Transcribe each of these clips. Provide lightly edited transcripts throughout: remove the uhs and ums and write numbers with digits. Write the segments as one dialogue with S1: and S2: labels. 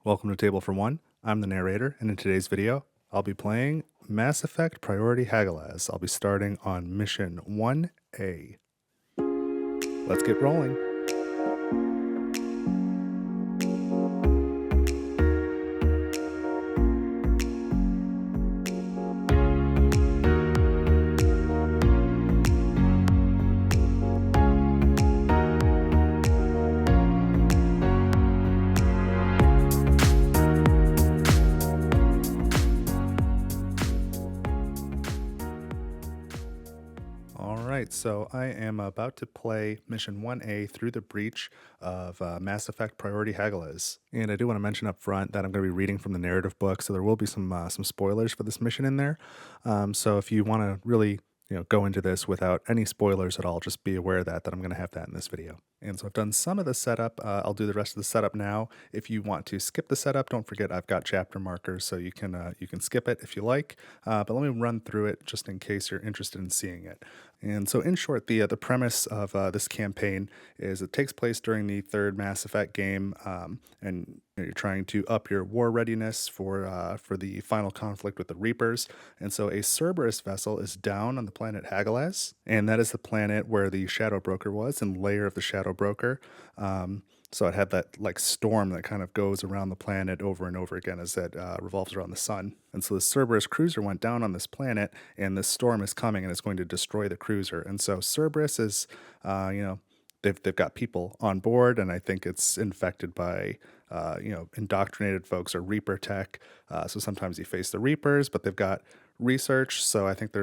S1: Welcome to Table for One. I'm the narrator, and in today's video, I'll be playing Mass Effect Priority Hagalaz. I'll be starting on Mission 1A. Let's get rolling. Alright, so I am about to play Mission 1A through the breach of Mass Effect Priority Hagalaz. And I do want to mention up front that I'm going to be reading from the narrative book, so there will be some spoilers for this mission in there. So if you want to really go into this without any spoilers at all, just be aware that I'm going to have that in this video. And so I've done some of the setup. I'll do the rest of the setup now. If you want to skip the setup, don't forget I've got chapter markers, so you can skip it if you like. But let me run through it just in case you're interested in seeing it. And so, in short, the premise of this campaign is it takes place during the third Mass Effect game, and you're trying to up your war readiness for the final conflict with the Reapers. And so, a Cerberus vessel is down on the planet Hagalaz, and that is the planet where the Shadow Broker was, and layer of the Shadow Broker. So it had that like storm that kind of goes around the planet over and over again as it revolves around the sun. And so the Cerberus cruiser went down on this planet, and this storm is coming and it's going to destroy the cruiser. And so Cerberus is, they've got people on board, and I think it's infected by, indoctrinated folks or Reaper tech. So sometimes you face the Reapers, but they've got research. So I think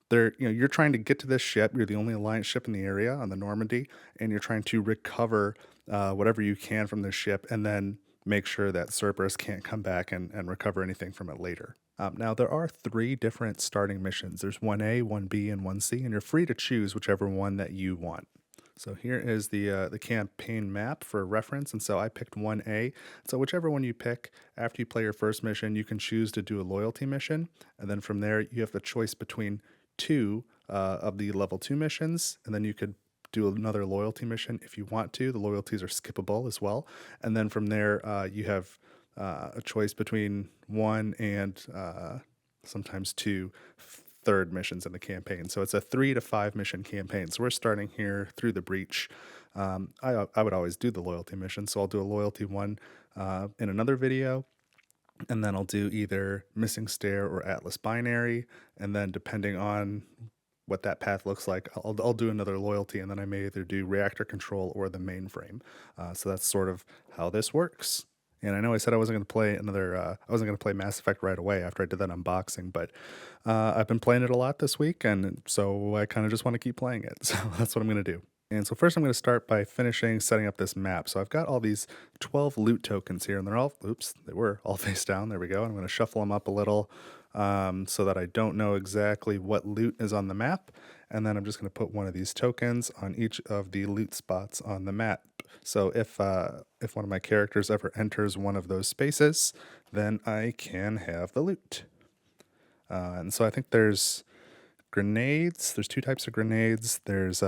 S1: you're trying to get to this ship. You're the only Alliance ship in the area on the Normandy, and you're trying to recover whatever you can from this ship, and then make sure that Cerberus can't come back and recover anything from it later. Now, there are 3 different starting missions. There's 1A, 1B, and 1C, and you're free to choose whichever one that you want. So here is the campaign map for reference, and so I picked 1A. So whichever one you pick, after you play your first mission, you can choose to do a loyalty mission, and then from there, you have the choice between 2 of the level 2 missions, and then you could do another loyalty mission if you want to. The loyalties are skippable as well. And then from there, you have a choice between 1 and sometimes 2 third missions in the campaign. So it's a 3 to 5 mission campaign. So we're starting here through the breach. I would always do the loyalty mission, so I'll do a loyalty one in another video. And then I'll do either Missing Stair or Atlas Binary. And then depending on what that path looks like, I'll do another loyalty, and then I may either do Reactor Control or the mainframe. So that's sort of how this works. And I know I said I wasn't going to play I wasn't going to play Mass Effect right away after I did that unboxing, but I've been playing it a lot this week, and so I kind of just want to keep playing it. So that's what I'm going to do. And so first I'm going to start by setting up this map. So I've got all these 12 loot tokens here, and they're all, they were all face down. There we go. I'm going to shuffle them up a little so that I don't know exactly what loot is on the map. And then I'm just going to put one of these tokens on each of the loot spots on the map. So if one of my characters ever enters one of those spaces, then I can have the loot. And so I think there's grenades. There's 2 types of grenades. There's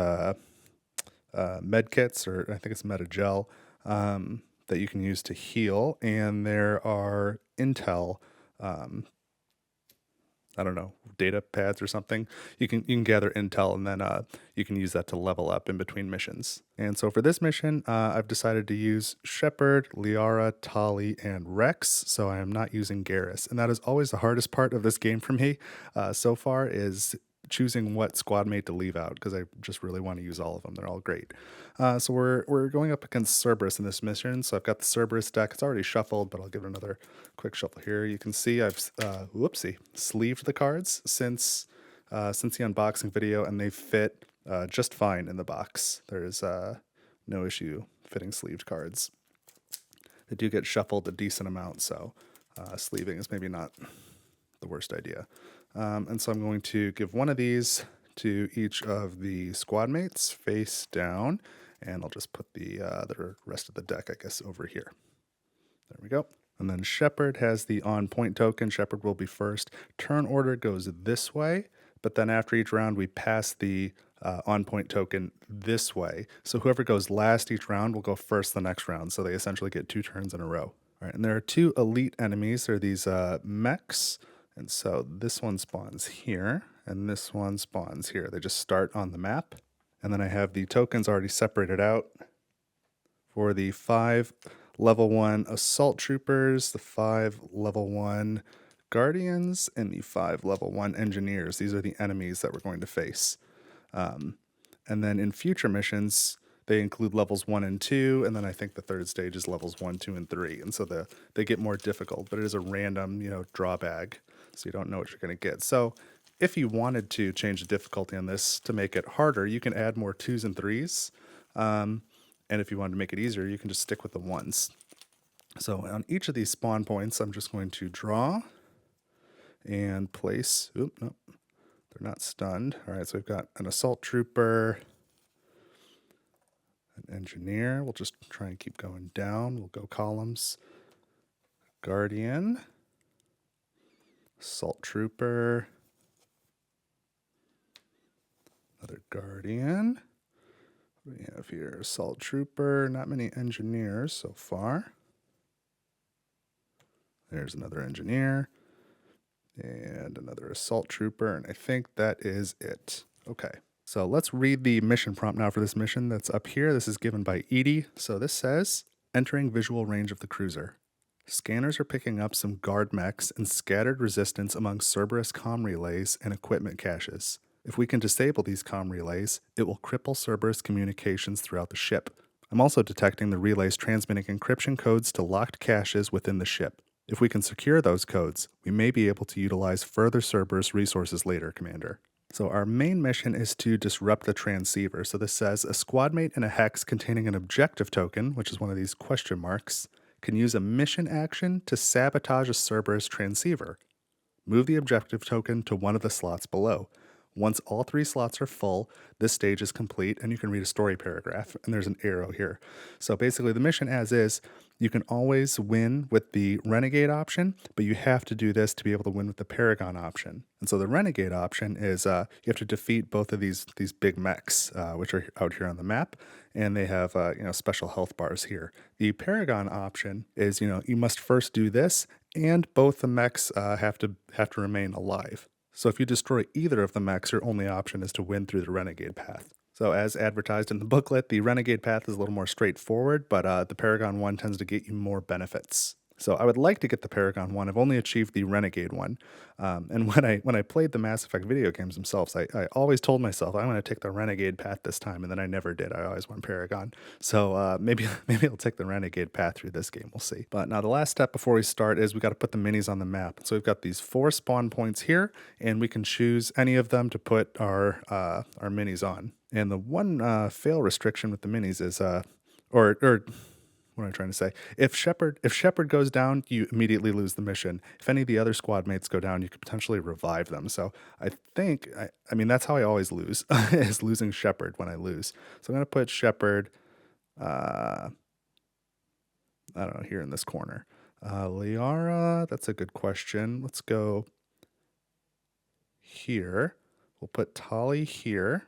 S1: med kits, or I think it's Metagel, that you can use to heal, and there are intel, I don't know, data pads or something. You can gather intel, and then you can use that to level up in between missions. And so for this mission, I've decided to use Shepard, Liara, Tali, and Rex, so I am not using Garrus. And that is always the hardest part of this game for me so far, is choosing what squad mate to leave out, because I just really want to use all of them. They're all great. So we're going up against Cerberus in this mission. So I've got the Cerberus deck. It's already shuffled, but I'll give it another quick shuffle here. You can see I've sleeved the cards since the unboxing video, and they fit just fine in the box. There is no issue fitting sleeved cards. They do get shuffled a decent amount, so sleeving is maybe not the worst idea. And so I'm going to give one of these to each of the squad mates face down, and I'll just put the rest of the deck, I guess, over here. There we go. And then Shepard has the on-point token. Shepard will be first. Turn order goes this way, but then after each round, we pass the on-point token this way. So whoever goes last each round will go first the next round, so they essentially get 2 turns in a row. All right, and there are two elite enemies. There are these mechs, and so this one spawns here, and this one spawns here. They just start on the map. And then I have the tokens already separated out for the 5 level 1 assault troopers, the 5 level 1 guardians, and the 5 level 1 engineers. These are the enemies that we're going to face. And then in future missions, they include levels 1 and 2, and then I think the third stage is levels 1, 2, and 3. And so they get more difficult, but it is a random, draw bag, so you don't know what you're going to get. So if you wanted to change the difficulty on this to make it harder, you can add more 2s and 3s. And if you wanted to make it easier, you can just stick with the 1s. So on each of these spawn points, I'm just going to draw and place. Oop, nope, they're not stunned. All right, so we've got an assault trooper, an engineer. We'll just try and keep going down. We'll go columns. Guardian, assault trooper, another guardian. What do we have here? Assault trooper, not many engineers so far. There's another engineer and another assault trooper, and I think that is it. Okay, so let's read the mission prompt now for this mission that's up here. This is given by Edie. So this says, entering visual range of the cruiser. Scanners are picking up some guard mechs and scattered resistance among Cerberus comm relays and equipment caches. If we can disable these comm relays, it will cripple Cerberus communications throughout the ship. I'm also detecting the relays transmitting encryption codes to locked caches within the ship. If we can secure those codes, we may be able to utilize further Cerberus resources later, Commander. So our main mission is to disrupt the transceiver. So this says, a squad mate in a hex containing an objective token, which is one of these question marks, can use a mission action to sabotage a Cerberus transceiver. Move the objective token to one of the slots below. Once all 3 slots are full, this stage is complete, and you can read a story paragraph, and there's an arrow here. So basically, the mission as is, you can always win with the Renegade option, but you have to do this to be able to win with the Paragon option. And so the Renegade option is you have to defeat both of these big mechs, which are out here on the map, and they have special health bars here. The Paragon option is you must first do this, and both the mechs have to remain alive. So if you destroy either of the mechs, your only option is to win through the Renegade path. So as advertised in the booklet, the Renegade path is a little more straightforward, but the Paragon one tends to get you more benefits. So I would like to get the Paragon one. I've only achieved the Renegade one. And when I played the Mass Effect video games themselves, I always told myself I'm going to take the Renegade path this time, and then I never did. I always went Paragon. So maybe I'll take the Renegade path through this game. We'll see. But now the last step before we start is we got to put the minis on the map. So we've got these 4 spawn points here, and we can choose any of them to put our minis on. And the one fail restriction with the minis is what am I trying to say? If Shepard goes down, you immediately lose the mission. If any of the other squad mates go down, you could potentially revive them. So I think, I mean, that's how I always lose, is losing Shepard when I lose. So I'm going to put Shepard, I don't know, here in this corner. Liara, that's a good question. Let's go here. We'll put Tali here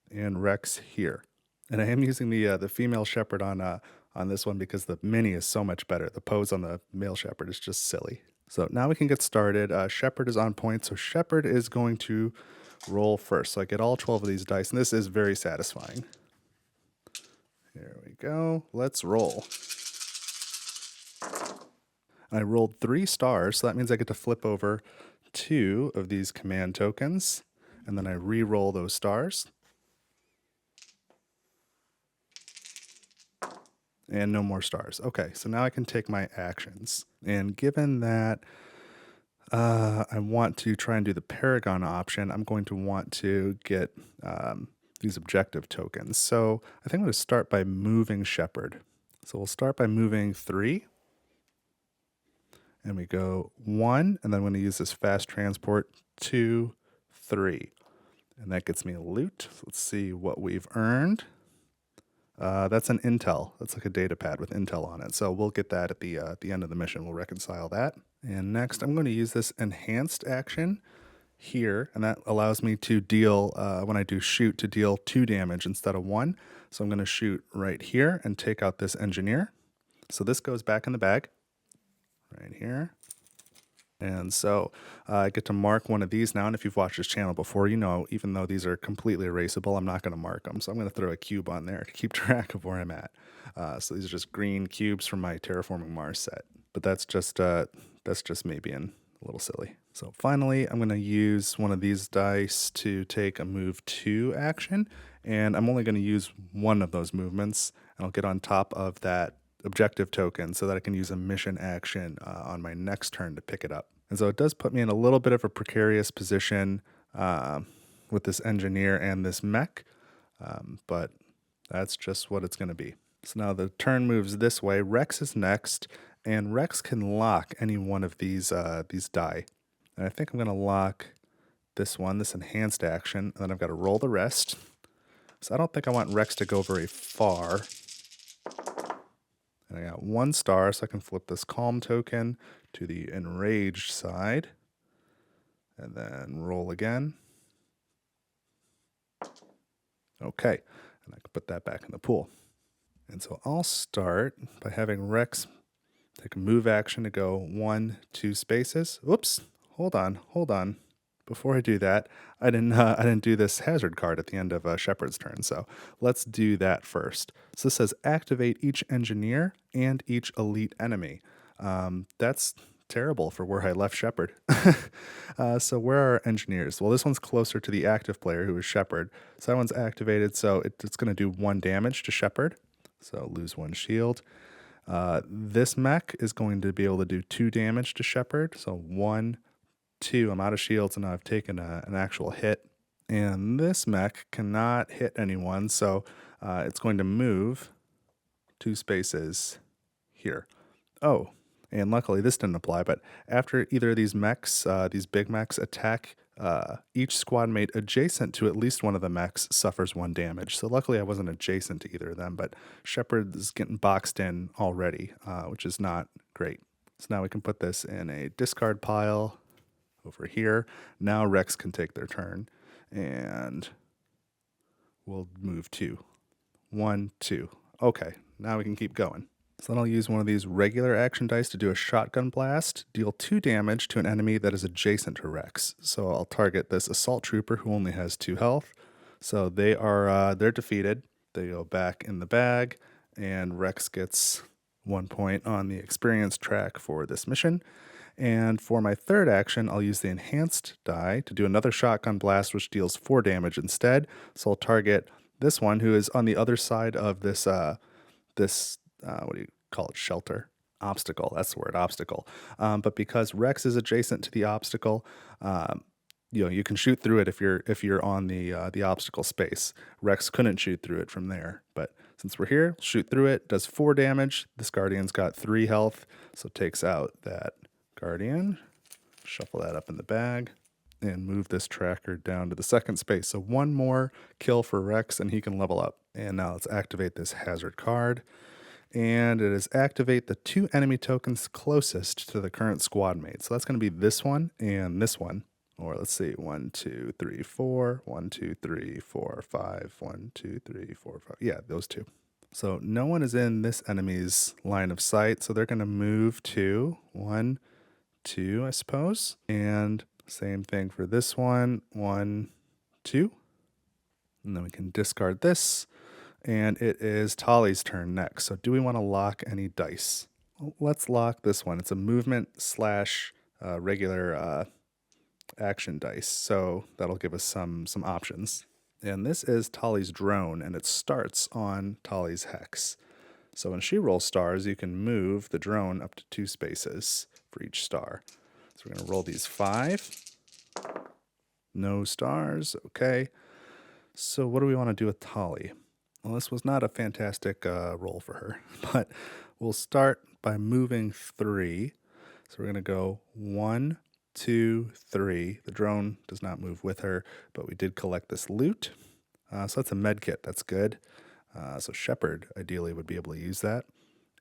S1: and Rex here. And I am using the female Shepard on this one because the mini is so much better. The pose on the male Shepard is just silly. So now we can get started. Shepard is on point, so Shepard is going to roll first. So I get all 12 of these dice, and this is very satisfying. Here we go. Let's roll. I rolled 3 stars, so that means I get to flip over 2 of these command tokens, and then I re-roll those stars. And no more stars. Okay, so now I can take my actions. And given that I want to try and do the Paragon option, I'm going to want to get these objective tokens. So I think I'm going to start by moving Shepard. So we'll start by moving 3. And we go 1, and then I'm going to use this fast transport, 2, 3. And that gets me a loot. So let's see what we've earned. That's an intel. That's like a data pad with intel on it. So we'll get that at the end of the mission. We'll reconcile that. And next, I'm going to use this enhanced action here, and that allows me to deal, when I do shoot, to deal 2 damage instead of 1. So I'm going to shoot right here and take out this engineer. So this goes back in the bag right here. And so I get to mark one of these now. And if you've watched this channel before, you know, even though these are completely erasable, I'm not going to mark them. So I'm going to throw a cube on there to keep track of where I'm at. So these are just green cubes from my Terraforming Mars set. But that's just me being a little silly. So finally, I'm going to use one of these dice to take a move 2 action. And I'm only going to use one of those movements. And I'll get on top of that objective token so that I can use a mission action on my next turn to pick it up. And so it does put me in a little bit of a precarious position with this engineer and this mech, but that's just what it's going to be. So now the turn moves this way. Rex is next, and Rex can lock any one of these die. And I think I'm going to lock this one, this enhanced action, and then I've got to roll the rest. So I don't think I want Rex to go very far. And I got 1 star, so I can flip this calm token to the enraged side. And then roll again. Okay, and I can put that back in the pool. And so I'll start by having Rex take a move action to go 1, 2 spaces. Whoops, hold on. Before I do that, I didn't do this hazard card at the end of Shepard's turn, so let's do that first. So this says activate each engineer and each elite enemy. That's terrible for where I left Shepard. So where are our engineers? Well, this one's closer to the active player, who is Shepard. So that one's activated, so it's going to do 1 damage to Shepard. So lose 1 shield. This mech is going to be able to do 2 damage to Shepard. So 1, 2. I'm out of shields, and now I've taken an actual hit. And this mech cannot hit anyone, so it's going to move 2 spaces here. Oh, and luckily this didn't apply, but after either of these mechs, these big mechs attack, each squad mate adjacent to at least one of the mechs suffers 1 damage. So luckily I wasn't adjacent to either of them, but Shepard is getting boxed in already, which is not great. So now we can put this in a discard pile over here. Now Rex can take their turn, and we'll move 2. 1, 2. Okay, now we can keep going. So then I'll use one of these regular action dice to do a shotgun blast, deal 2 damage to an enemy that is adjacent to Rex. So I'll target this assault trooper who only has 2 health. So they're defeated. They go back in the bag, and Rex gets 1 point on the experience track for this mission. And for my third action, I'll use the enhanced die to do another shotgun blast, which deals 4 damage instead. So I'll target this one who is on the other side of this what do you call it? Shelter. Obstacle. That's the word, obstacle. But because Rex is adjacent to the obstacle, you can shoot through it if you're on the obstacle space. Rex couldn't shoot through it from there, but since we're here, shoot through it. Does 4 damage. This Guardian's got 3 health, so takes out that Guardian. Shuffle that up in the bag and move this tracker down to the second space. So 1 more kill for Rex, and he can level up. And now let's activate this hazard card. And it is activate the 2 enemy tokens closest to the current squad mate. So that's going to be this one and this one. Or let's see, 1, 2, 3, 4. 1, 2, 3, 4, 5. 1, 2, 3, 4, 5. Yeah, those 2. So no one is in this enemy's line of sight. So they're going to move to 1, 2, I suppose. And same thing for this one. 1, 2. And then we can discard this. And it is Tali's turn next. So do we want to lock any dice? Well, let's lock this one. It's a movement / regular action dice. So that'll give us some options. And this is Tali's drone, and it starts on Tali's hex. So when she rolls stars, you can move the drone up to 2 spaces for each star. So we're going to roll these 5. No stars. Okay. So what do we want to do with Tali? Well, this was not a fantastic roll for her, but we'll start by moving 3. So we're going to go 1, 2, 3. The drone does not move with her, but we did collect this loot. So that's a med kit. That's good. So Shepard ideally would be able to use that.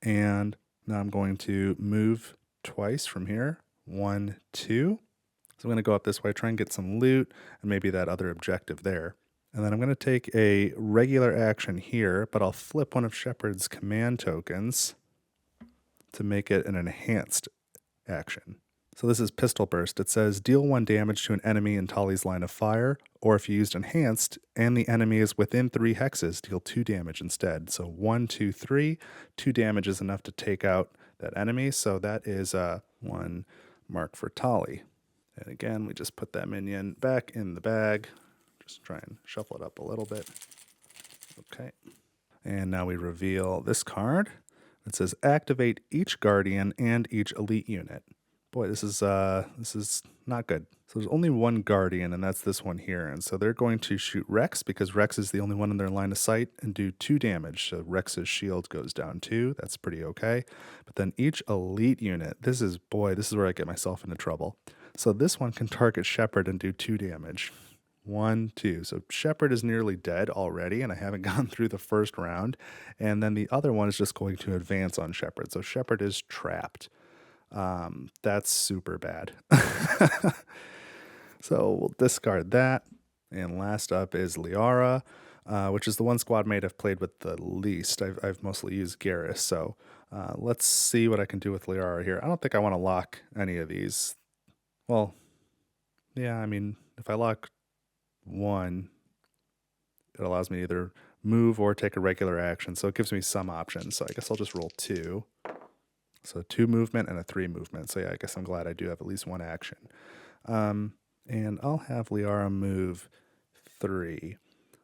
S1: And now I'm going to move twice from here. 1, 2. So I'm going to go up this way, try and get some loot, and maybe that other objective there. And then I'm going to take a regular action here, but I'll flip one of Shepard's command tokens. to make it an enhanced action. So this is Pistol Burst. It says deal 1 damage to an enemy in Tali's line of fire, or if you used enhanced and the enemy is within 3 hexes, deal 2 damage instead. So 1, 2, 3. 2 damage is enough to take out that enemy, so that is 1 mark for Tali. And again, we just put that minion back in the bag. Just try and shuffle it up a little bit. Okay. And now we reveal this card. It says activate each Guardian and each elite unit. Boy, this is not good. So there's only 1 Guardian, and that's this one here. And so they're going to shoot Rex, because Rex is the only one in their line of sight, and do 2 damage. So Rex's shield goes down 2. That's pretty okay. But then each elite unit, this is where I get myself into trouble. So this one can target Shepard and do 2 damage. 1, 2. So Shepard is nearly dead already, and I haven't gone through the first round. And then the other one is just going to advance on Shepard. So Shepard is trapped. That's super bad. So we'll discard that. And last up is Liara, which is the one squad mate I've played with the least. I've mostly used Garrus. So let's see what I can do with Liara here. I don't think I want to lock any of these. Well, yeah, I mean, if I lock 1, it allows me to either move or take a regular action. So it gives me some options. So I guess I'll just roll 2. So 2 movement and a 3 movement. So yeah, I guess I'm glad I do have at least 1 action. And I'll have Liara move 3.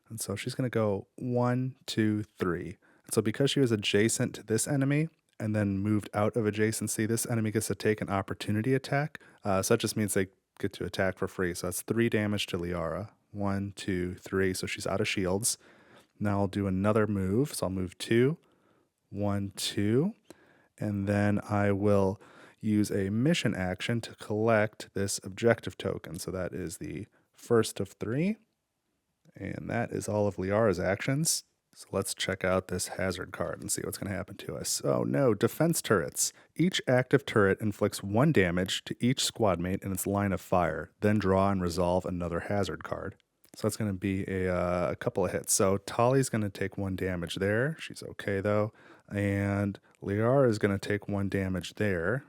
S1: And so she's going to go 1, 2, 3. And so because she was adjacent to this enemy and then moved out of adjacency, this enemy gets to take an opportunity attack. So that just means they get to attack for free. So that's 3 damage to Liara. 1, 2, 3. So she's out of shields. Now I'll do another move. So I'll move 2, 1, 2. And then I will use a mission action to collect this objective token. So that is the first of 3. And that is all of Liara's actions. So let's check out this hazard card and see what's going to happen to us. Oh no, defense turrets. Each active turret inflicts 1 damage to each squad mate in its line of fire. Then draw and resolve another hazard card. So that's going to be a couple of hits. So Tali's going to take 1 damage there. She's okay though. And Liara is going to take 1 damage there.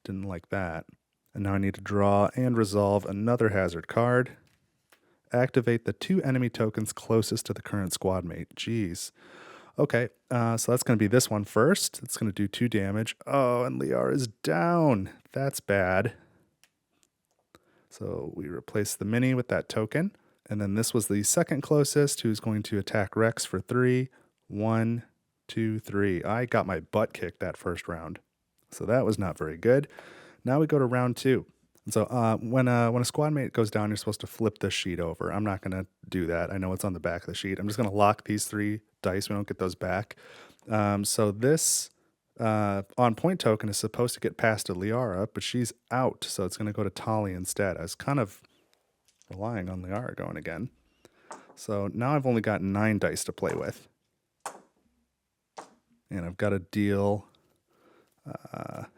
S1: Didn't like that. And now I need to draw and resolve another hazard card. Activate the 2 enemy tokens closest to the current squad mate. Jeez. Okay, so that's going to be this one first. It's going to do 2 damage. Oh, and Liara is down. That's bad. So we replace the mini with that token. And then this was the second closest, who's going to attack Rex for 3. 1, 2, 3. I got my butt kicked that first round. So that was not very good. Now we go to round 2. And so when a squad mate goes down, you're supposed to flip the sheet over. I'm not going to do that. I know it's on the back of the sheet. I'm just going to lock these 3 dice. We don't get those back. So this on point token is supposed to get passed to Liara, but she's out. So it's going to go to Tali instead. I was kind of relying on Liara going again. So now I've only got 9 dice to play with. And I've got to deal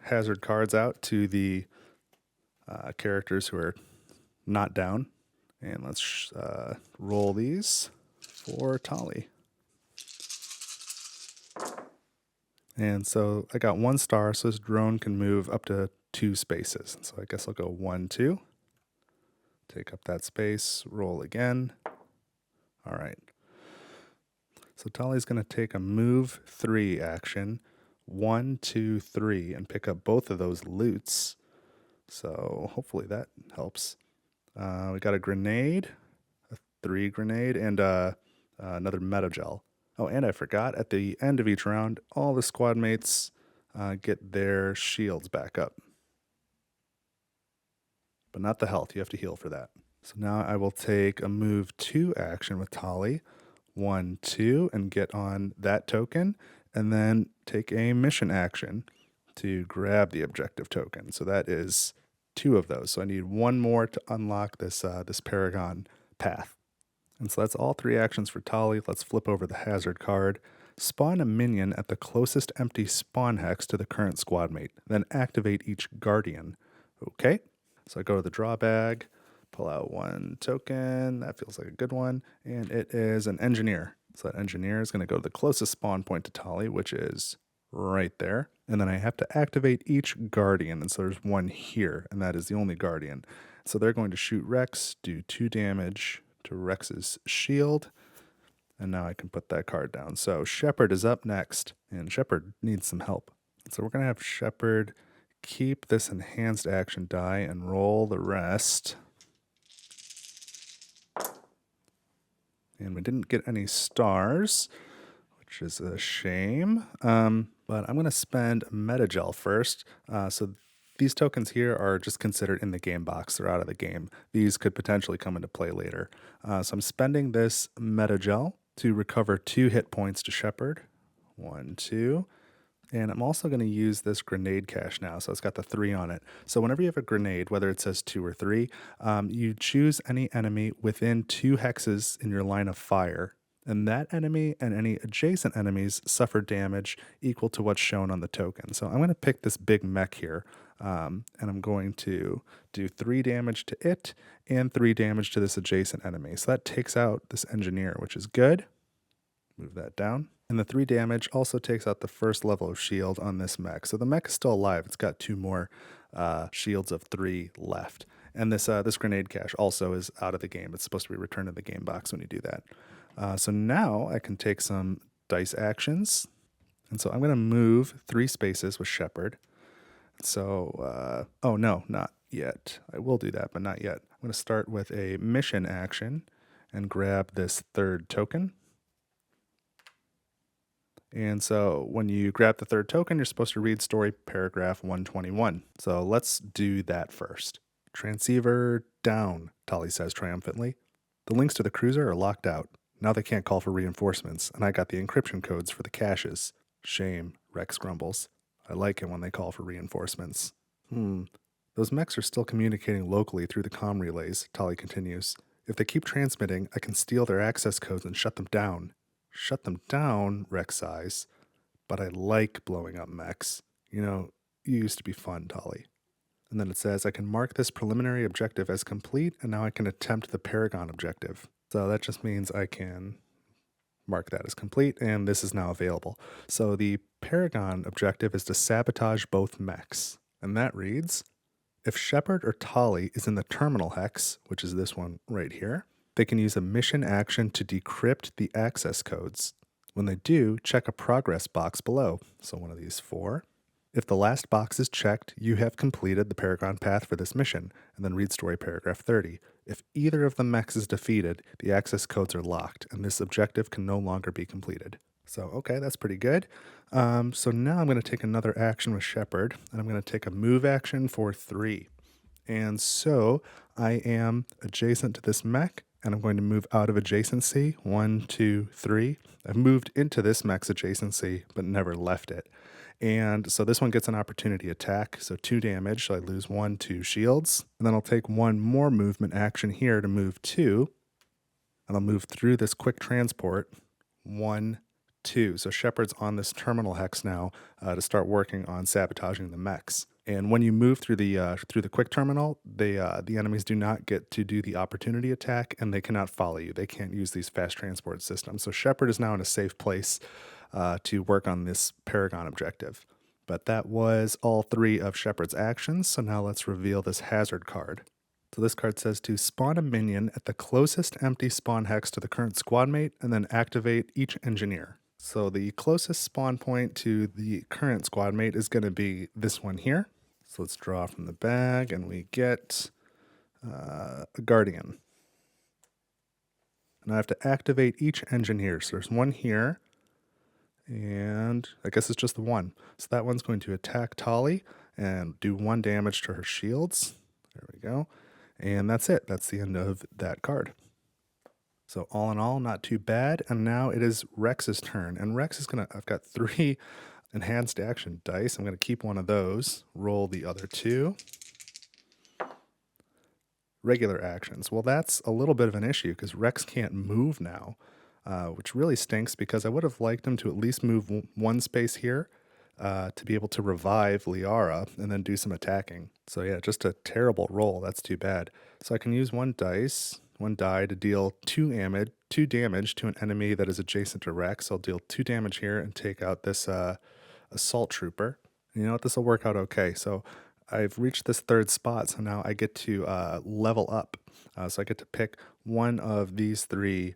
S1: hazard cards out to the characters who are not down. And let's roll these for Tali. And so I got 1 star, so this drone can move up to 2 spaces. So I guess I'll go 1, 2. Take up that space, roll again. All right. So Tali's going to take a move 3 action, 1, 2, 3, and pick up both of those loots. So hopefully that helps. We got a grenade, a 3 grenade, and another metagel. Oh, and I forgot, at the end of each round, all the squad mates get their shields back up. But not the health, you have to heal for that. So now I will take a move 2 action with Tali, 1, 2, and get on that token, and then take a mission action to grab the objective token. So that is 2 of those. So I need 1 more to unlock this Paragon path. And so that's all 3 actions for Tali. Let's flip over the hazard card. Spawn a minion at the closest empty spawn hex to the current squad mate. Then activate each guardian. Okay. So I go to the draw bag, pull out 1 token. That feels like a good one. And it is an engineer. So that engineer is going to go to the closest spawn point to Tali, which is right there. And then I have to activate each guardian, and so there's one here, and that is the only guardian. So they're going to shoot Rex, do 2 damage to Rex's shield, and now I can put that card down. So Shepherd is up next, and Shepherd needs some help. So we're going to have Shepherd keep this enhanced action die and roll the rest. And we didn't get any stars, which is a shame. But I'm going to spend Metagel first. So these tokens here are just considered in the game box. They're out of the game. These could potentially come into play later. So I'm spending this Metagel to recover 2 hit points to Shepherd. 1, 2. And I'm also going to use this grenade cache now. So it's got the 3 on it. So whenever you have a grenade, whether it says 2 or 3, you choose any enemy within 2 hexes in your line of fire. And that enemy and any adjacent enemies suffer damage equal to what's shown on the token. So I'm going to pick this big mech here. And I'm going to do 3 damage to it and 3 damage to this adjacent enemy. So that takes out this engineer, which is good. Move that down. And the 3 damage also takes out the first level of shield on this mech. So the mech is still alive. It's got 2 more shields of 3 left. And this grenade cache also is out of the game. It's supposed to be returned to the game box when you do that. So now I can take some dice actions. And so I'm going to move 3 spaces with Shepherd. So, oh no, not yet. I will do that, but not yet. I'm going to start with a mission action and grab this 3rd token. And so when you grab the 3rd token, you're supposed to read story paragraph 121. So let's do that first. Transceiver down, Tali says triumphantly. The links to the cruiser are locked out. Now they can't call for reinforcements, and I got the encryption codes for the caches. Shame, Rex grumbles. I like it when they call for reinforcements. Those mechs are still communicating locally through the comm relays, Tali continues. If they keep transmitting, I can steal their access codes and shut them down. Shut them down, Rex sighs. But I like blowing up mechs. You used to be fun, Tali. And then it says, I can mark this preliminary objective as complete, and now I can attempt the Paragon objective. So that just means I can mark that as complete, and this is now available. So the Paragon objective is to sabotage both mechs. And that reads, if Shepherd or Tali is in the terminal hex, which is this one right here, they can use a mission action to decrypt the access codes. When they do, check a progress box below. So one of these 4. If the last box is checked, you have completed the Paragon path for this mission, and then read story paragraph 30. If either of the mechs is defeated, the access codes are locked, and this objective can no longer be completed. So, okay, that's pretty good. So now I'm going to take another action with Shepherd, and I'm going to take a move action for 3. And so I am adjacent to this mech, and I'm going to move out of adjacency. 1, 2, 3. I've moved into this mech's adjacency, but never left it. And so this one gets an opportunity attack, so 2 damage, so I lose 1, 2 shields. And then I'll take 1 more movement action here to move 2, and I'll move through this quick transport. 1, 2. So Shepherd's on this terminal hex now to start working on sabotaging the mechs. And when you move through the quick terminal, the enemies do not get to do the opportunity attack, and they cannot follow you. They can't use these fast transport systems. So Shepherd is now in a safe place to work on this Paragon objective. But that was all 3 of Shepherd's actions. So now let's reveal this hazard card. So this card says to spawn a minion at the closest empty spawn hex to the current squad mate, and then activate each engineer. So the closest spawn point to the current squad mate is going to be this one here. So let's draw from the bag, and we get a Guardian. And I have to activate each engineer. So there's one here, and I guess it's just the one. So that one's going to attack Tali and do 1 damage to her shields. There we go. And that's it. That's the end of that card. So all in all, not too bad. And now it is Rex's turn. And Rex is going to, I've got 3 enhanced action dice. I'm going to keep one of those, roll the other 2. Regular actions. Well, that's a little bit of an issue because Rex can't move now, which really stinks because I would have liked him to at least move 1 space here to be able to revive Liara and then do some attacking. So yeah, just a terrible roll. That's too bad. So I can use 1 die to deal 2 damage to an enemy that is adjacent to Rex. I'll deal 2 damage here and take out this assault trooper. You know what? This will work out okay. So I've reached this third spot, so now I get to level up. So I get to pick one of these three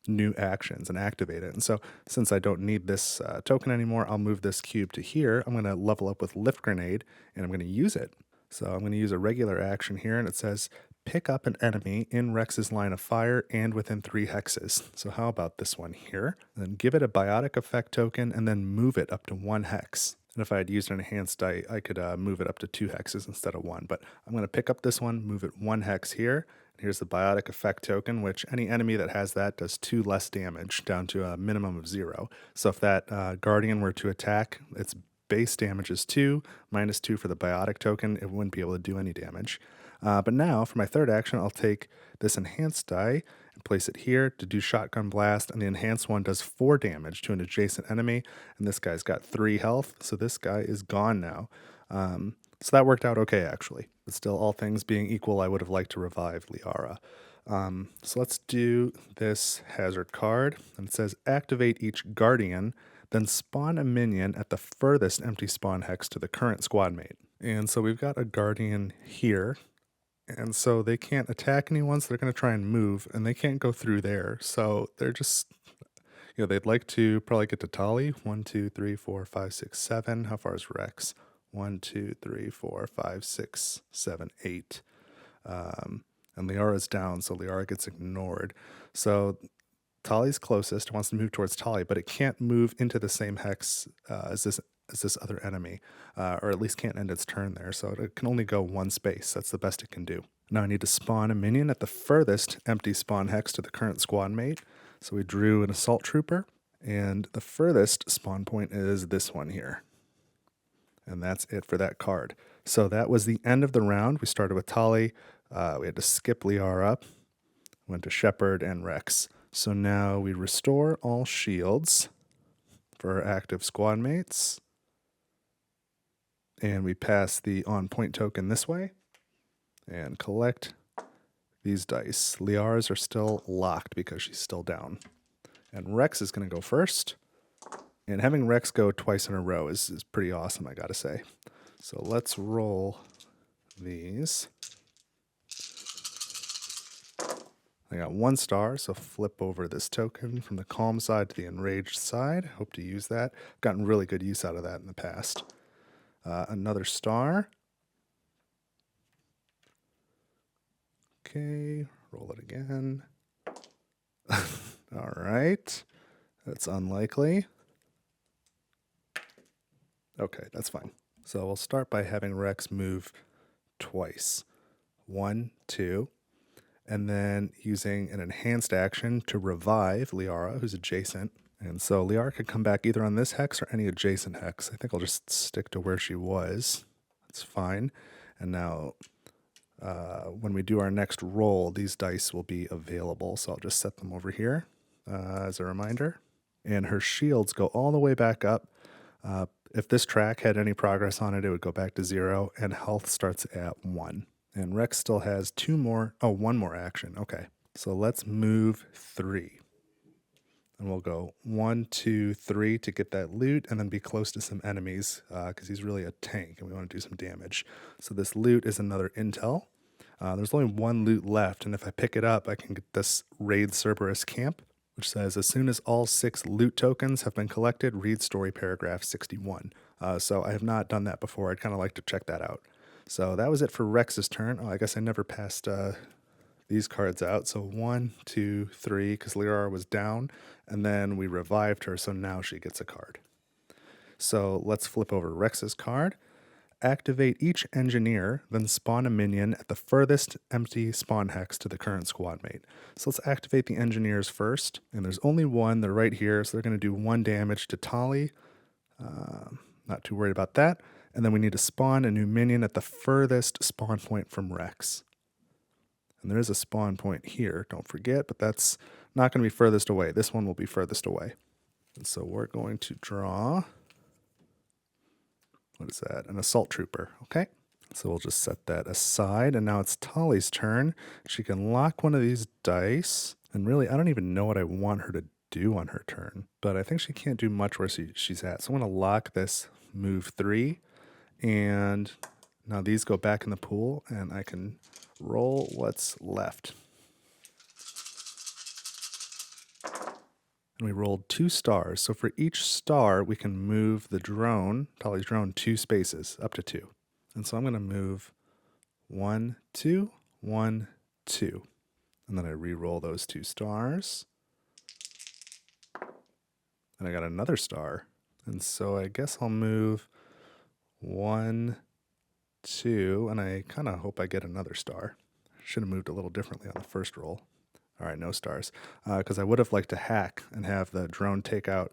S1: new actions and activate it. And so since I don't need this token anymore, I'll move this cube to here. I'm going to level up with Lift Grenade, and I'm going to use it. So I'm going to use a regular action here, and it says pick up an enemy in Rex's line of fire and within 3 hexes. So how about this one here? Then give it a biotic effect token and then move it up to 1 hex. And if I had used an enhanced die, I could move it up to 2 hexes instead of 1. But I'm going to pick up this one, move it 1 hex here. And here's the biotic effect token, which any enemy that has that does 2 less damage down to a minimum of 0. So if that guardian were to attack, its base damage is 2, minus 2 for the biotic token. It wouldn't be able to do any damage. But now, for my third action, I'll take this enhanced die and place it here to do shotgun blast, and the enhanced one does 4 damage to an adjacent enemy, and this guy's got 3 health, so this guy is gone now. So that worked out okay, actually. But still, all things being equal, I would have liked to revive Liara. So let's do this hazard card, and it says activate each guardian, then spawn a minion at the furthest empty spawn hex to the current squad mate. And so we've got a guardian here, and so they can't attack anyone, so they're going to try and move, and they can't go through there. So they're just, they'd like to probably get to Tali. 1, 2, 3, 4, 5, 6, 7. How far is Rex? 1, 2, 3, 4, 5, 6, 7, 8. And Liara's down, so Liara gets ignored. So Tali's closest, wants to move towards Tali, but it can't move into the same hex as this other enemy, or at least can't end its turn there. So it can only go 1 space. That's the best it can do. Now I need to spawn a minion at the furthest empty spawn hex to the current squad mate. So we drew an assault trooper, and the furthest spawn point is this one here. And that's it for that card. So that was the end of the round. We started with Tali. We had to skip Liara up, went to Shepard and Rex. So now we restore all shields for our active squad mates. And we pass the on-point token this way and collect these dice. Liara's are still locked because she's still down. And Rex is going to go first. And having Rex go twice in a row is pretty awesome, I gotta say. So let's roll these. I got 1 star, so flip over this token from the calm side to the enraged side. Hope to use that. Gotten really good use out of that in the past. Another star. Okay, roll it again. All right, that's unlikely. Okay, that's fine. So we'll start by having Rex move twice. 1, 2, and then using an enhanced action to revive Liara, who's adjacent. And so Liara could come back either on this hex or any adjacent hex. I think I'll just stick to where she was. That's fine. And now when we do our next roll, these dice will be available. So I'll just set them over here as a reminder. And her shields go all the way back up. If this track had any progress on it, it would go back to 0, and health starts at 1. And Rex still has 1 more action. Okay, so let's move 3. And we'll go 1, 2, 3 to get that loot, and then be close to some enemies, because he's really a tank, and we want to do some damage. So this loot is another intel. There's only 1 loot left, and if I pick it up, I can get this Raid Cerberus Camp, which says, as soon as all 6 loot tokens have been collected, read story paragraph 61. So I have not done that before. I'd kind of like to check that out. So that was it for Rex's turn. Oh, I guess I never passed these cards out. So 1, 2, 3, because Liara was down, and then we revived her, so now she gets a card. So let's flip over Rex's card. Activate each engineer, then spawn a minion at the furthest empty spawn hex to the current squad mate. So let's activate the engineers first, and there's only 1. They're right here, so they're going to do 1 damage to Tali. Not too worried about that. And then we need to spawn a new minion at the furthest spawn point from Rex. And there is a spawn point here, don't forget, but that's not going to be furthest away. This one will be furthest away. And so we're going to draw... what is that? An assault trooper. Okay. So we'll just set that aside. And now it's Tali's turn. She can lock one of these dice. And really, I don't even know what I want her to do on her turn. But I think she can't do much where she's at. So I'm going to lock this move 3, and now these go back in the pool, and I can roll what's left. And we rolled 2 stars, so for each star, we can move the drone, Tali's drone, 2 spaces, up to 2. And so I'm going to move 1, 2, 1, 2. And then I re-roll those 2 stars. And I got another star. And so I guess I'll move 1, 2, and I kind of hope I get another star. Should have moved a little differently on the first roll. All right, no stars. Because I would have liked to hack and have the drone take out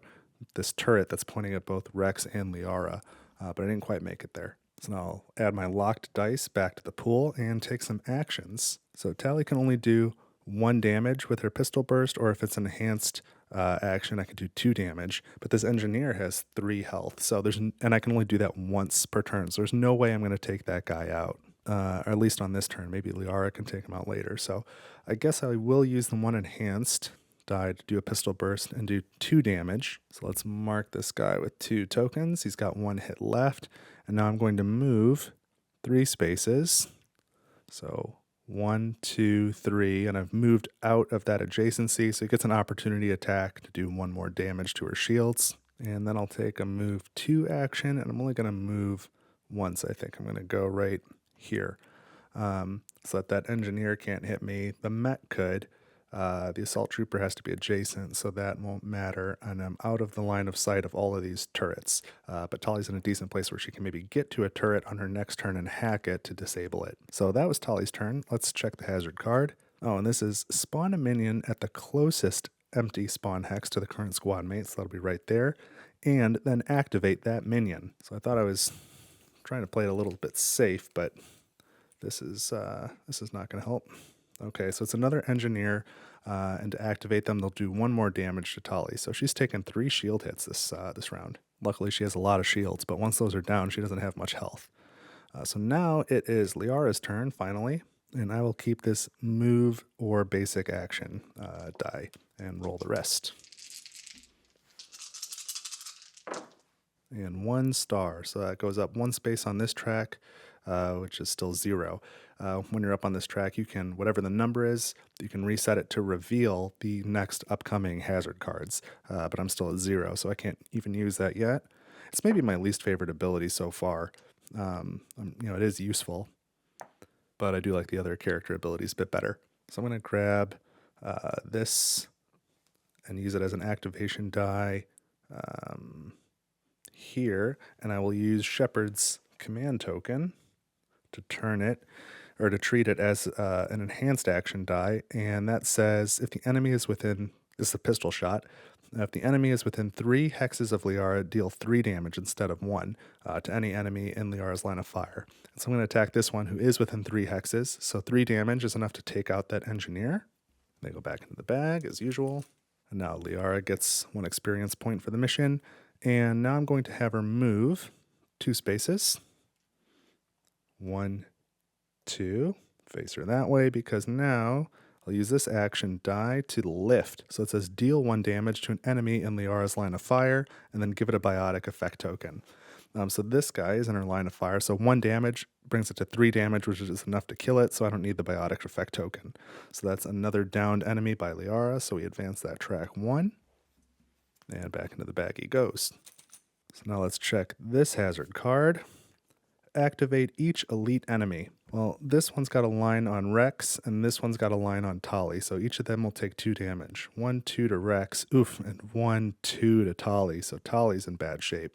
S1: this turret that's pointing at both Rex and Liara, but I didn't quite make it there. So now I'll add my locked dice back to the pool and take some actions. So Tali can only do 1 damage with her pistol burst, or if it's an enhanced action, I can do 2 damage. But this engineer has 3 health, so and I can only do that once per turn. So there's no way I'm going to take that guy out, or at least on this turn. Maybe Liara can take him out later. So I guess I will use the 1 enhanced die to do a pistol burst and do 2 damage. So let's mark this guy with 2 tokens. He's got 1 hit left, and now I'm going to move 3 spaces. So 1, 2, 3, and I've moved out of that adjacency, so he gets an opportunity attack to do 1 more damage to her shields. And then I'll take a move 2 action, and I'm only going to move once, I think. I'm going to go right here, so that engineer can't hit me. The mech could. The assault trooper has to be adjacent, so that won't matter, and I'm out of the line of sight of all of these turrets. But Tali's in a decent place where she can maybe get to a turret on her next turn and hack it to disable it. So that was Tali's turn. Let's check the hazard card. Oh, and this is spawn a minion at the closest empty spawn hex to the current squad mate, so that'll be right there, and then activate that minion. So I thought I was trying to play it a little bit safe, but this is not going to help. Okay, so it's another engineer, and to activate them, they'll do 1 more damage to Tali. So she's taken 3 shield hits this round. Luckily, she has a lot of shields, but once those are down, she doesn't have much health. So now it is Liara's turn, finally, and I will keep this move or basic action die and roll the rest. And 1 star, so that goes up 1 space on this track, which is still 0. When you're up on this track, you can, whatever the number is, you can reset it to reveal the next upcoming hazard cards, but I'm still at 0, so I can't even use that yet. It's maybe my least favorite ability so far. It is useful, but I do like the other character abilities a bit better. So I'm going to grab this and use it as an activation die here, and I will use Shepard's command token to turn it, or to treat it as an enhanced action die, and that says if the enemy is within, this is a pistol shot, if the enemy is within 3 hexes of Liara, deal 3 damage instead of 1 to any enemy in Liara's line of fire. And so I'm going to attack this one who is within 3 hexes, so 3 damage is enough to take out that engineer. They go back into the bag as usual, and now Liara gets 1 experience point for the mission, and now I'm going to have her move 2 spaces. 1, 2, face her that way, because now I'll use this action die to lift. So it says deal 1 damage to an enemy in Liara's line of fire, and then give it a biotic effect token. So this guy is in her line of fire, so 1 damage brings it to 3 damage, which is enough to kill it, so I don't need the biotic effect token. So that's another downed enemy by Liara, so we advance that track 1, and back into the bag he goes. So now let's check this hazard card. Activate each elite enemy. Well, this one's got a line on Rex, and this one's got a line on Tali, so each of them will take 2 damage. 1, 2 to Rex, oof, and 1, 2 to Tali, so Tali's in bad shape.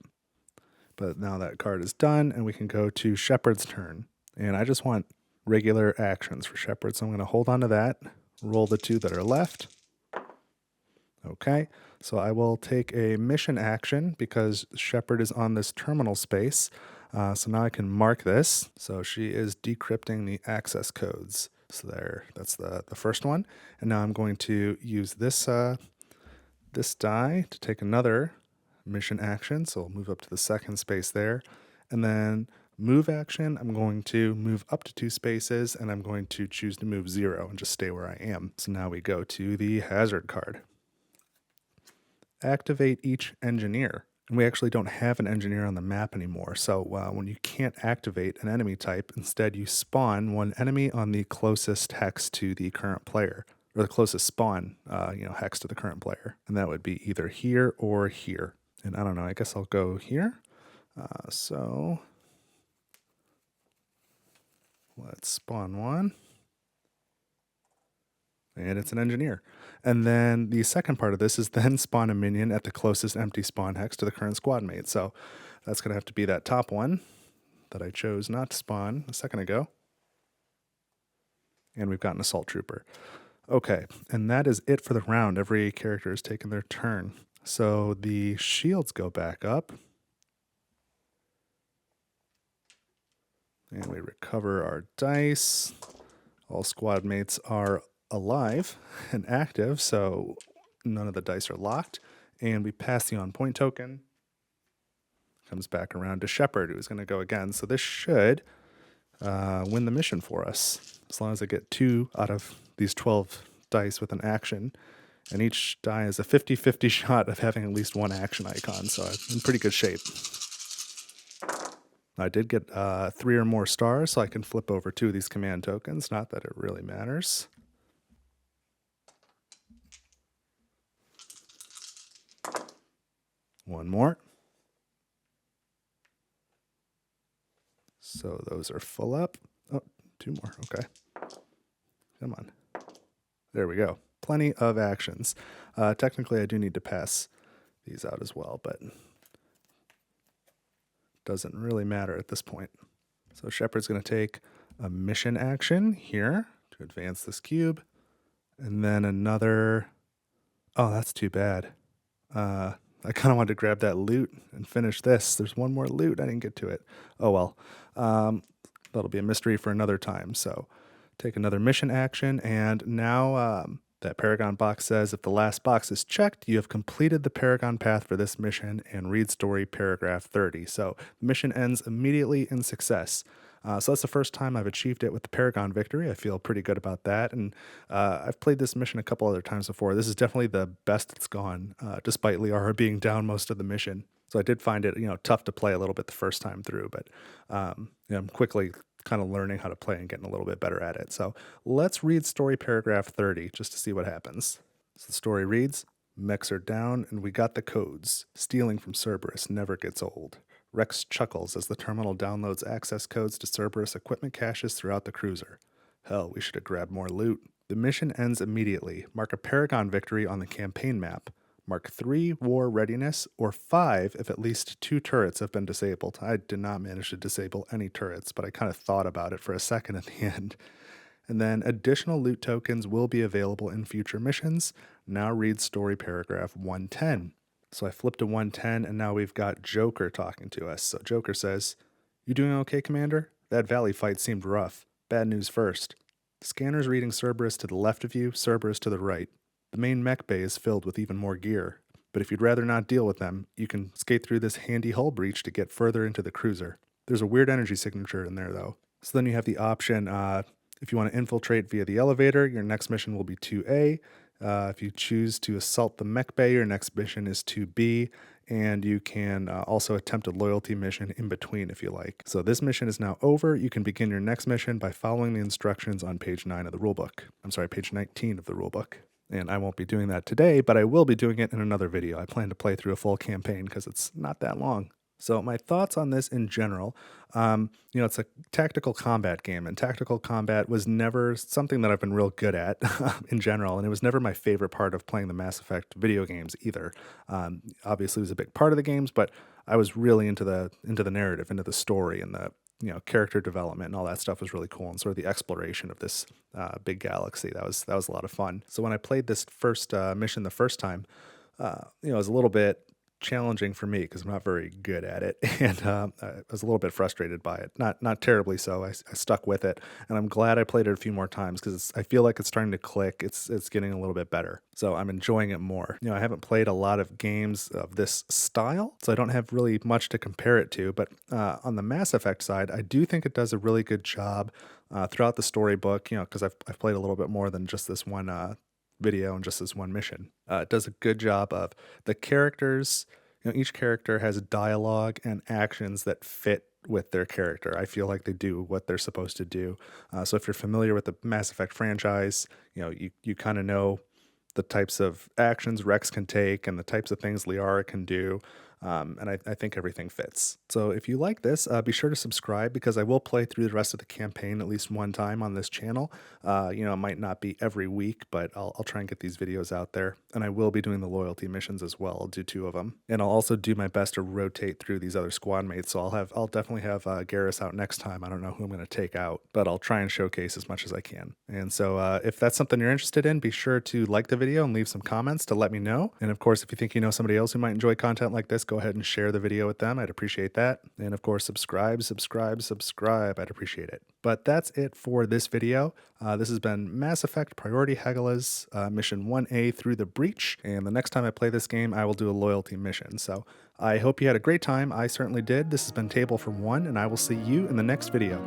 S1: But now that card is done, and we can go to Shepard's turn. And I just want regular actions for Shepard, so I'm going to hold on to that, roll the 2 that are left. Okay, so I will take a mission action because Shepard is on this terminal space. So now I can mark this. So she is decrypting the access codes. So there, that's the first one. And now I'm going to use this this die to take another mission action. So I'll move up to the second space there. And then move action, I'm going to move up to 2 spaces, and I'm going to choose to move 0 and just stay where I am. So now we go to the hazard card. Activate each engineer. And we actually don't have an engineer on the map anymore. So when you can't activate an enemy type, instead you spawn one enemy on the closest hex to the current player, or the closest spawn, hex to the current player. And that would be either here or here. And I don't know, I guess I'll go here. So let's spawn one. And it's an engineer. And then the second part of this is then spawn a minion at the closest empty spawn hex to the current squad mate. So that's going to have to be that top one that I chose not to spawn a second ago. And we've got an assault trooper. Okay, and that is it for the round. Every character has taken their turn. So the shields go back up. And we recover our dice. All squad mates are alive and active, so none of the dice are locked. And we pass the on-point token. Comes back around to Shepard, who's going to go again. So this should win the mission for us, as long as I get 2 out of these 12 dice with an action. And each die is a 50-50 shot of having at least one action icon, so I'm in pretty good shape. I did get 3 or more stars, so I can flip over 2 of these command tokens. Not that it really matters. One more. So those are full up. Oh, 2 more. Okay. Come on. There we go. Plenty of actions. Technically, I do need to pass these out as well, but doesn't really matter at this point. So Shepard's going to take a mission action here to advance this cube. And then another... Oh, that's too bad. I kind of wanted to grab that loot and finish this. There's one more loot. I didn't get to it. Oh, well. That'll be a mystery for another time. So take another mission action. And now that Paragon box says if the last box is checked, you have completed the Paragon path for this mission and read story paragraph 30. So the mission ends immediately in success. So that's the first time I've achieved it with the Paragon victory. I feel pretty good about that. And I've played this mission a couple other times before. This is definitely the best it's gone, despite Liara being down most of the mission. So I did find it, tough to play a little bit the first time through, but I'm quickly kind of learning how to play and getting a little bit better at it. So let's read story paragraph 30 just to see what happens. So the story reads, mechs are down and we got the codes. Stealing from Cerberus never gets old. Rex chuckles as the terminal downloads access codes to Cerberus equipment caches throughout the cruiser. Hell, we should have grabbed more loot. The mission ends immediately. Mark a Paragon victory on the campaign map. Mark 3 war readiness, or 5 if at least 2 turrets have been disabled. I did not manage to disable any turrets, but I kind of thought about it for a second at the end. And then additional loot tokens will be available in future missions. Now read story paragraph 110. So I flipped to 110, and now we've got Joker talking to us. So Joker says, "You doing okay, Commander? That Valley fight seemed rough. Bad news first. Scanners reading Cerberus to the left of you, Cerberus to the right. The main mech bay is filled with even more gear. But if you'd rather not deal with them, you can skate through this handy hull breach to get further into the cruiser. There's a weird energy signature in there, though. So then you have the option, if you want to infiltrate via the elevator, your next mission will be 2A. If you choose to assault the mech bay, your next mission is 2B. And you can also attempt a loyalty mission in between if you like. So this mission is now over. You can begin your next mission by following the instructions on page 9 of the rulebook. I'm sorry, page 19 of the rulebook. And I won't be doing that today, but I will be doing it in another video. I plan to play through a full campaign because it's not that long. So my thoughts on this in general, it's a tactical combat game, and tactical combat was never something that I've been real good at in general, and it was never my favorite part of playing the Mass Effect video games either. Obviously, it was a big part of the games, but I was really into the narrative, into the story, and the character development and all that stuff was really cool, and sort of the exploration of this big galaxy. That was a lot of fun. So when I played this first mission the first time, it was a little bit challenging for me because I'm not very good at it, and I was a little bit frustrated by it. Not terribly so. I stuck with it, and I'm glad I played it a few more times because I feel like it's starting to click. It's getting a little bit better, so I'm enjoying it more. I haven't played a lot of games of this style, so I don't have really much to compare it to. But on the Mass Effect side, I do think it does a really good job throughout the storybook. Because I've played a little bit more than just this one video and just this one mission. It does a good job of the characters Each character has dialogue and actions that fit with their character. I feel like they do what they're supposed to do. So if you're familiar with the Mass Effect franchise, you kind of know the types of actions Rex can take and the types of things Liara can do. And I think everything fits. So if you like this, be sure to subscribe because I will play through the rest of the campaign at least one time on this channel. It might not be every week, but I'll try and get these videos out there. And I will be doing the loyalty missions as well. I'll do 2 of them. And I'll also do my best to rotate through these other squad mates. So I'll definitely have Garrus out next time. I don't know who I'm going to take out, but I'll try and showcase as much as I can. And so if that's something you're interested in, be sure to like the video and leave some comments to let me know. And of course, if you think you know somebody else who might enjoy content like this, go ahead and share the video with them. I'd appreciate that. And of course, subscribe. I'd appreciate it. But that's it for this video. This has been Mass Effect Priority Hagalaz, Mission 1A Through the Breach. And the next time I play this game, I will do a loyalty mission. So I hope you had a great time. I certainly did. This has been Table from 1, and I will see you in the next video.